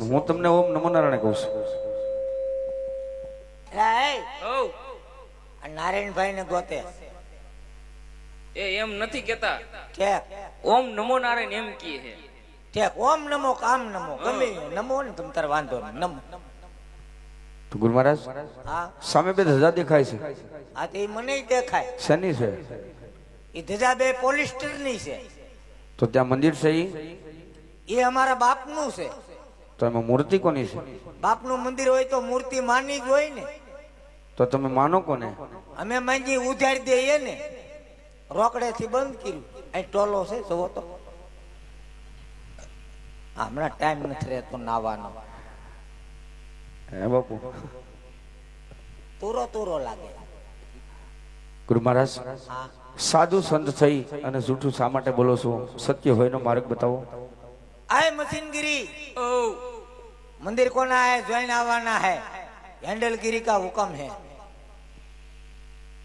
પણ હું તમને ઓમ નમો નારાયણ કહું છું. નારાયણભાઈ ને ગોતે એ એમ નથી કેતા, ઠેક ઓમ નમો નારાયણ એમ કહે છે. ઠેક ઓમ નમો કામ નમો ગમે નમો ને તમ તાર વાંધો નહીં નમો. તો ગુરુ મહારાજ હા સામે બે ધજા દેખાય છે, આ તો મને દેખાય શેની છે? એ ધજા બે પોલિસ્ટર ની છે. તો ત્યાં મંદિર છે એ અમારા બાપનું છે. તો એમાં મૂર્તિ કોની છે? બાપનું મંદિર હોય તો મૂર્તિ માની જ હોય ને. તો તમે માનો કોને? અમે માંગી ઉધારી દઈએ ને, રોકડે થી બંધ કર્યું. અહીં ટોલો છે જોવો તો. હમણાં ટાઈમ નથી રહેતો નાવાનો. હે બાપુ તુરો તુરો લાગે. ગુરુ મહારાજ હા સાધુ સંત થઈ અને જૂઠું શા માટે બોલો છો? સત્ય હોય નો માર્ગ બતાવો. आए मशीनगिरी ઓ मंदिर कोना है, ज्वाइन आवाना है, हैंडलगिरी का हुक्म है।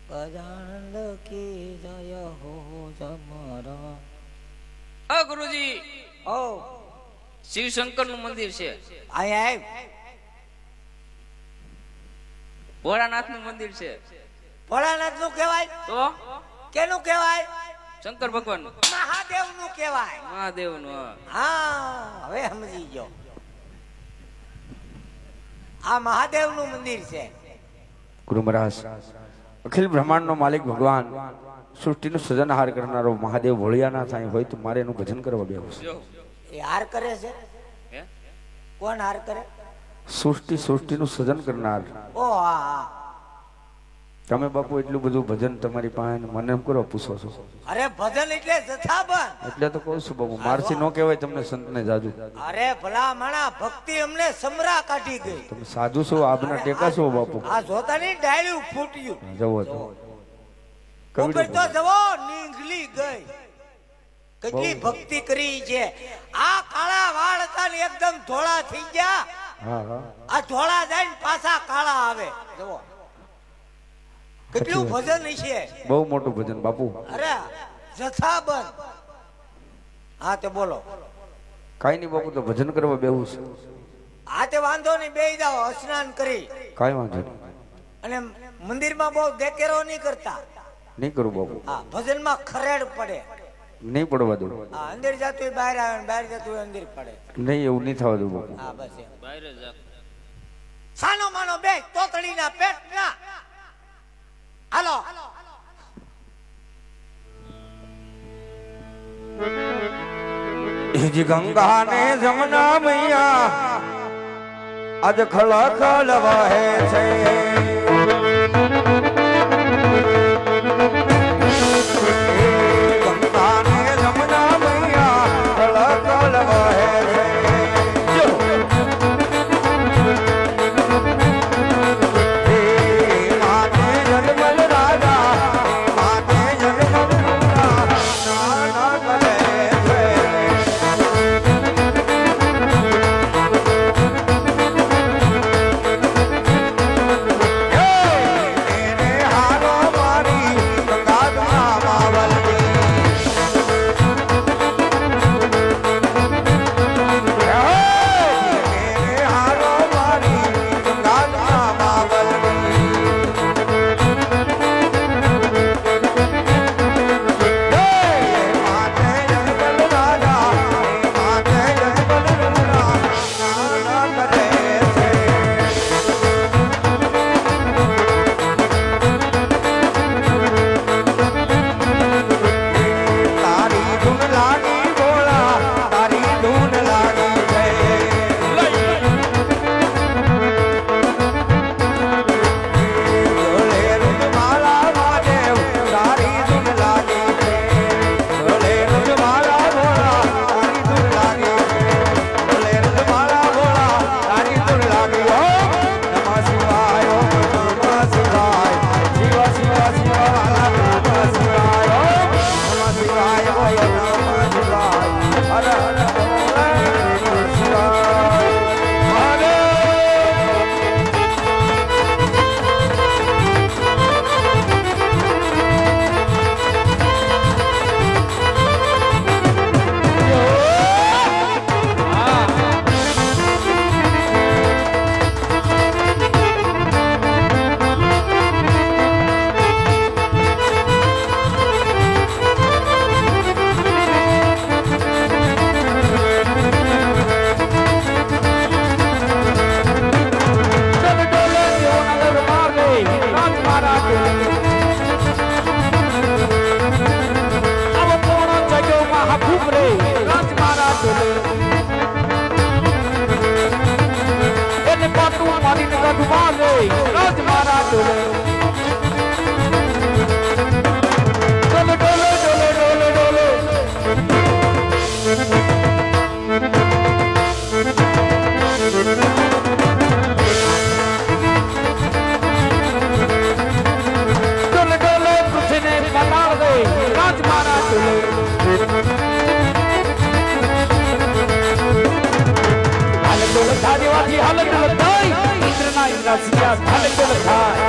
गजानंद की जय हो जमरा। હા ગુરુજી, ओ શિવ શંકર નું મંદિર છે, आए आए ભોળાનાથ નું મંદિર છે. भोलानाथ नु कहेवाय તો केनु कहेवाय? શંકર ભગવાન નું, महादेव नु कहेवाय। મહાદેવ નું. हाँ હવે સમજી ગયો. આ મહાદેવ નું મંદિર છે. ગુરુ મહારાજ અખિલ બ્રહ્માંડ નો માલિક ભગવાન, સૃષ્ટિનું સર્જનહાર કરનારો મહાદેવ ભોળિયાના થાય હોય તો મારે એનું ભજન કરવા બેહું છે. એ હાર કરે છે. હે? કોણ હાર કરે? સૃષ્ટિનું સર્જન કરનાર ઓ હા હા. તમે બાપુ એટલું બધું ભજન તમારી પાસે મને એમ કરો પૂછો છો? અરે ભજન એટલે જથ્થાબંધ. એટલે તો કહું છું બાપુ, મારથી ન કહેવાય તમને સંતને જાજુ. અરે ભલા માણા ભક્તિ અમને સમરા કાઢી ગઈ. તમે સાધુ છો, આપના ટેકા છો બાપુ. આ જોતાની ડાળ્યું ફૂટ્યું. જવો તો ઉપર તો જવો નીંગલી ગઈ. કેટલી ભક્તિ કરી છે. આ કાળા વાળ હતા ને એકદમ ધોળા થઈ ગયા. હા હા આ ધોળા જાય ને પાછા કાળા આવે. જવો કેટલું ભજન છે. બહુ મોટું ભજન બાપુ. અરે જથ્થાબંધ. હા તે બોલો. કાઈ નહીં બાપુ, તો ભજન કરવા બેહું છે. આ તે વાંધો નહીં, બેહી જાઓ સ્નાન કરી. કાઈ વાંધો નહીં, અને મંદિરમાં બહુ દેકેરો નહીં કરતા. નહીં કરું બાપુ. હા ભજનમાં ખરેડ પડે. નહીં પડવા દઉં. હા અંદર જતું હોય બહાર આવે, બહાર જતું હોય અંદર પડે. નહીં, એવું નહીં થવા દઉં બાપુ. હા બસ એમ. બહાર જ આ. સાનો માનો બે તોતડીના પેટના. હાલો ઈજ ગંગા ને જમના મૈયા આજ ખળા ખળ વહે છે. ગંગા ને જમના મૈયા ખળા ખળ વહે છે. હે માતે જન્મલ રાજા, માતે જન્મલ રાજા ના કરે છે. હે રાજ મારા ડોલે ડોલે ડોલે ડોલે ડોલે ડોલે ડોલે પૃથ્વીને પતાળ દે રાજ મારા ડોલે ડોલ થાદેવાથી હાલ ડોલ થાય ઇન્દ્રના ઇન્દ્રાસિયા હાલ ડોલ થાય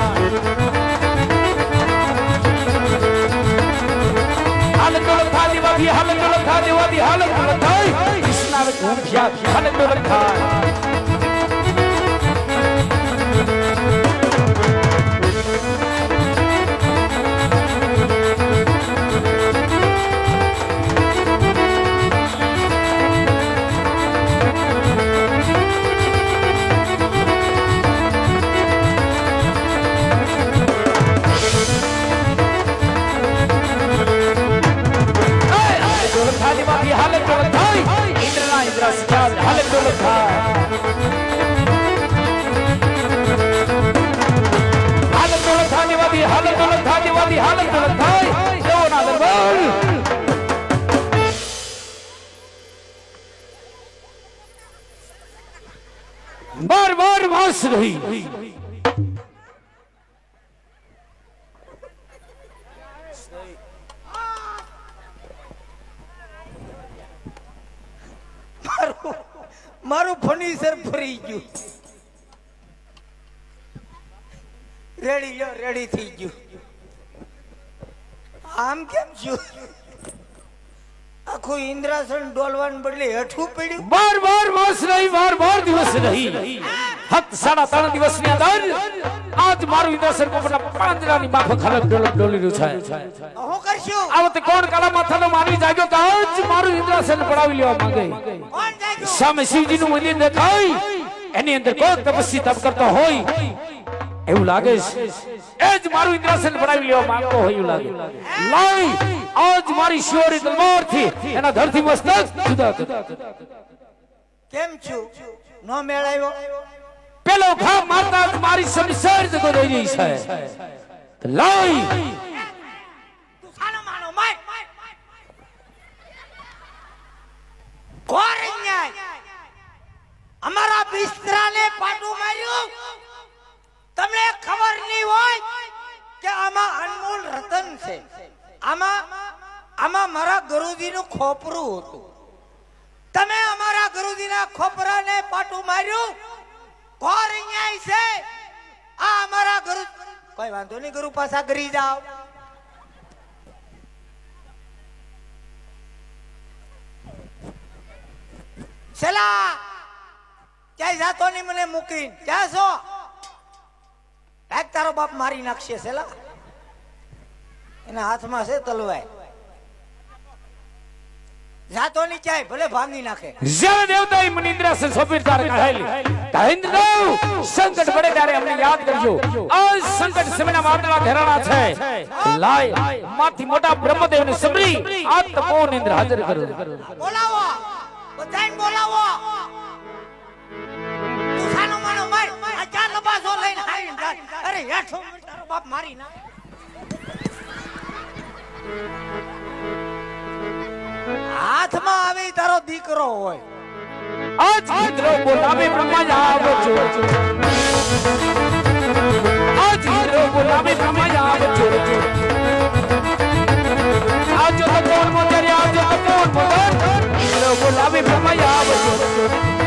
હાલ ડોલ થાદેવાથી હાલ ડોલ થાદેવાથી હાલ ડોલ થાય કૃષ્ણ ઘૂંફ્યા હાલ ડોલ થાય बार बार वास रही મારું ફર્નિચર ફરી ગયું રેડી લ્યો રેડી થઈ ગયું આમ કેમ છું આખું ઇન્દ્રાસન ડોલવાન બદલે હેઠું પડ્યું बार बार वास रही बार बार दिवस रही हत 3.5 દિવસ ની અંદર આજ મારું ઇન્દ્રાસન કોપના પાંજરાની માફક હલક ડોલક ડોલી રહ્યું છે હું કરશું આવતે કોણ કાળા માથાનો માનવી જાગ્યો કે આજ મારું ઇન્દ્રાસન પડાવી લેવા માંગે કોણ જાગ્યું સામે શિવજીનું મંદિર દેખાય એની અંદર કોઈ તપસ્વી તપ કરતો હોય એવું લાગે છે એ જ મારું ઇન્દ્રાસન પડાવી લેવા માંગતો હોય એવું લાગે લાઈ આજ મારી શિવરી તલવારથી એના ધરતી મસ્તક જુદા કર કેમ છું નો મેળાયો પેલો ઘા મારતા જ મારી સંસાર જગો દઈ રહી છે તો લાઈ તું સાનો માનો માય કોર ન્યાય અમારા બિસ્તરાને પાટું માર્યું તમને ખબર નહીં હોય કે આમાં અનમોલ રતન છે આમાં મારા ગુરુજીનું ખોપરું હતું તમે અમારા ગુરુજીના ખોપરાને પાટું માર્યું કોર ન્યાય છે આ અમારા ગુરુ કોઈ વાંધો નહીં ગુરુ પાછા કરી જાઓ છેલા ક્યાંય જાતો નહીં મને મૂકીને ક્યાં છો એક તારો બાપ મારી નાખશે છેલા એના હાથમાં છે તલવાર જાતો ની ચાય ભલે ભાંગી નાખે જય દેવતા મને ઇન્દ્રાસન સોપીર તાર કહેલી કહેન્દ્ર દેવ સંકટ પડે ત્યારે અમને યાદ કરજો આ સંકટ સમયના મામલા ઘરાણા છે લાય માથી મોટા બ્રહ્મદેવ ને સમરી આ તપોન ઇન્દ્ર હાજર કરો બોલાવો બધાને બોલાવો તું સાનો માનો માર આ ચાર લબાસો લઈને આવીને જા અરે હેઠો તારો બાપ મારી ના હાથમાં આવી તારો દીકરો હોય આજ ઇન્દ્ર બોલાવે બ્રહ્મા આવજો આજ ઇન્દ્ર બોલાવે બ્રહ્મા આવજો આજો તો કોણ મોતર આજો તો કોણ મોતર ઇન્દ્ર બોલાવે બ્રહ્મા આવજો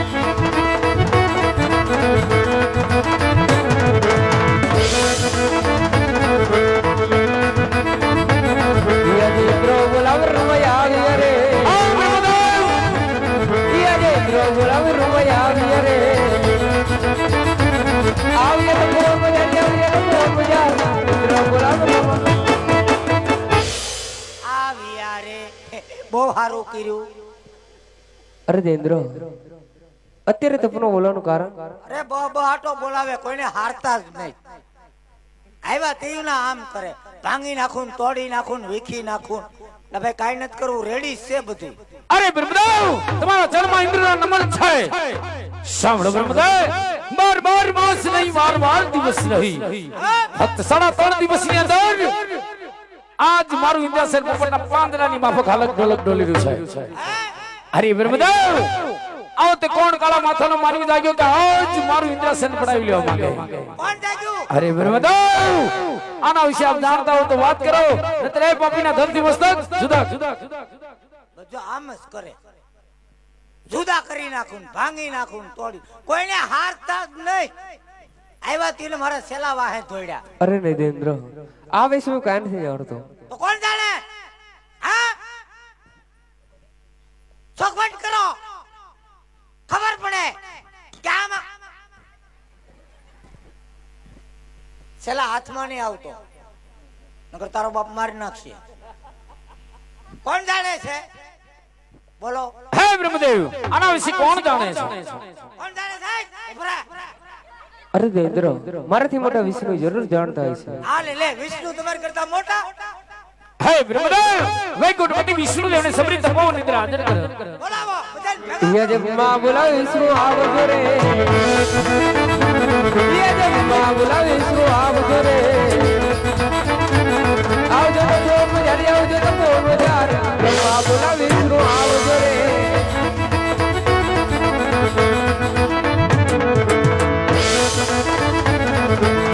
બહુ સારું કર્યું અરે દેન્દ્ર અત્યારે તપનો બોલવાનું કારણ અરે બહાટો બોલાવે કોઈને હારતા જ નહીં આવ્યા તેના આમ કરે ભાંગી નાખું તોડી નાખું વીખી નાખું એટલે ભાઈ કાઈ નથી કરવું રેડી છે બધું અરે બ્રહ્મદેવ તમારા જન્મ ઇન્દ્રના નમન છે સાંભળો બ્રહ્મદેવ, બાર માસ નહીં, 12 દિવસ નહીં, ફક્ત 3.5 દિવસની અંદર આજ મારું ઇન્દ્રાસન પોપટના પાંદડાની માફક હાલત ઢોલક ડોલી રહ્યું છે. અરે બ્રહ્મદેવ, આવો તે કોણ કાળા માથાનો મારી જાગ્યો કે આજ મારું ઇન્દ્રાસન પડાવી લેવા માંગે? કોણ જાગ્યું? અરે બ્રહ્મદેવ, આના વિશે આપ જાણતા હો તો વાત કરો, નતર એ પાપીના ધરતી મસ્તક જુદા બધું આમ જ કરે, જુદા કરી નાખું, ભાંગી નાખું, તોડી, કોઈને હારતા જ નહીં. આવ્યા તીને મારા સેલા વાહે ધોડ્યા. અરે નરેન્દ્ર, આ વિશે હું કાંઈ નથી જાણતો. તો કોણ જાણે? હા, ચોખવટ કરો, ખબર પડે કે આમાં સેલા હાથમાં નહીં આવતો, નકર તારો બાપ મારી નાખશે. કોણ જાણે છે? બોલો. હે બ્રહ્મદેવ, આના વિશે કોણ જાણે છે? કોણ જાણે સાહેબ? ઉભરા. અરે નરેન્દ્ર, મારાથી મોટા વિષ્ણુ જરૂર જાણતા હશે. આ લે વિષ્ણુ તમાર કરતા મોટા. હે બ્રહ્મદેવ, વૈકુંઠપતિ વિષ્ણુ દેવને સબરી તપો નિદ્રા હાજર કરો. બોલાવો બધાને ભેગા. અહીંયા જે માં બોલાવે વિષ્ણુ આવજો રે, અહીંયા જે માં બોલાવે વિષ્ણુ આવજો રે, આવજો તો બોલ મજારી, આવજો તો બોલ મજારી, માં બોલાવે વિષ્ણુ આવજો રે.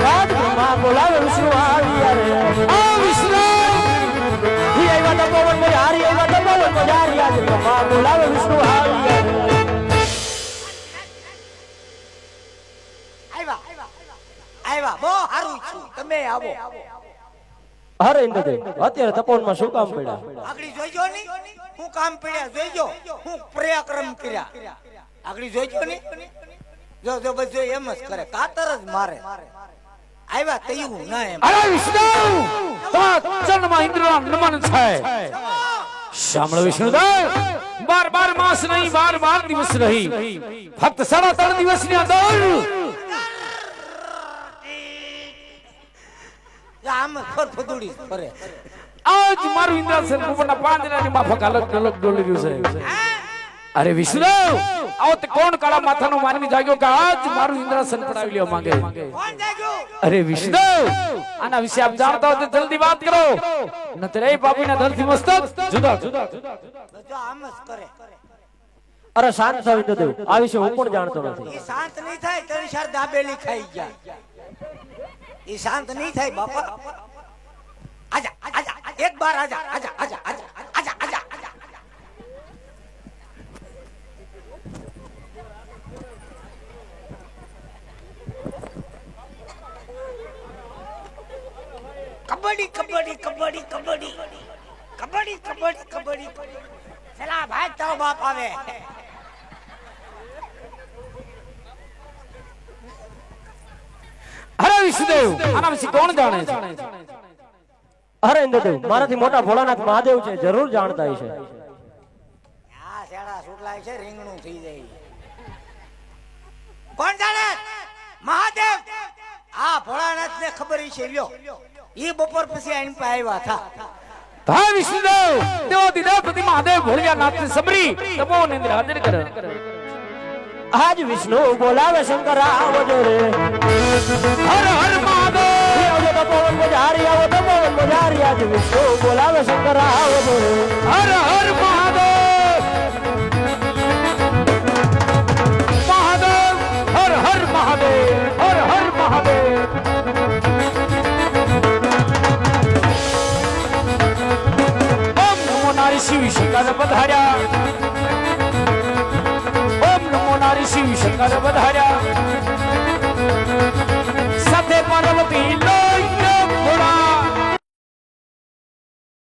રાજ માં બોલાવે વિષ્ણુ આવ્યા રે, આ વિષ્ણુ ઈ આવ્યા તો બોલ મજારી, આવ્યા તો બોલ મજારી, આજ માં બોલાવે વિષ્ણુ આવ્યા રે. આવ્યા બહુ સારું છું, તમે આવો. અરે ઇન્દ્રદેવ, અત્યારે તપોવનમાં શું કામ પડ્યા? આગળી જોઈજો ની હું કામ પડ્યા, જોઈજો હું પરાક્રમ કર્યા. આગળી જોઈજો ની, જો જો બસ જો એમ જ કરે, કાતર જ મારે. આવ્યા તયું ના એમ. અરે વિષ્ણુ, તમારા ચરણમાં ઇન્દ્રના નમન છે. સાંભળો વિષ્ણુદેવ, 12 માસ નહીં, 12 દિવસ નહીં, ફક્ત 3.5 દિવસની અંદર આમ ફરફદુડી ફરે. આજ મારું ઇન્દ્રાસન પોપટના પાંદડાની માફક હાલત ઢોલક ડોલી રહ્યું છે. અરે વિષ્ણુદેવ, આવો તે કોણ કાળા માથાનો માનવી જાગ્યો કે આજ મારું ઇન્દ્રાસન પડાવી લેવા માંગે? કોણ જાગ્યું? અરે વિષ્ણુદેવ, આના વિશે આપ જાણતા હો તો જલ્દી વાત કરો, નતર એ પાપીના ધરતી મસ્તક જુદા. બધું આમ જ કરે. અરે શાંત થાવ ઇન્દ્રદેવ, આ વિશે હું પણ જાણતો નથી. એ શાંત નહીં થાય તેની સાર દાબેલી ખાઈ જાય. એ શાંત નહીં થાય બાપા. આજા આજા એક બાર આજા આજા આજા આજા આજા આજા આજા. કબડ્ડી કબડ્ડી કબડ્ડી કબડ્ડી કબડ્ડી કબડ્ડી કબડ્ડી. ચલા ભાઈ તારો બાપ આવે. અરે વિષ્ણુદેવ, આના વિશે કોણ જાણે છે? અરે ઇન્દ્રદેવ, મારાથી મોટા ભોળાનાથ મહાદેવ છે, જરૂર જાણતા હશે. આ શેડા સુટલાય છે, રીંગણું થઈ જાય. કોણ જાણે? મહાદેવ. આ ભોળાનાથ ને ખબર છે, લ્યો ઈ બપોર પછી આઈન પા આવ્યા થા. ભાઈ વિષ્ણુદેવ, દેવાધિદેવપતિ મહાદેવ ભોળિયાનાથને સબરી તપો નિદ્રા હાજર કરો. આજ વિષ્ણુ બોલાવે શંકર આવજો રે, હર હર મહાદેવ, આવજો તો પવન મજારી, આવો તો પવન મજારી, આજ વિષ્ણુ બોલાવે શંકર આવજો રે. હર હર મહાદેવ, મહાદેવ, હર હર મહાદેવ, હર હર મહાદેવ. ઓમ નમો નારી શિવ શંકર પધાર્યા, ઓમ નમો નારી શિવ શંકર પધાર્યા, સાથે પાર્વતી લો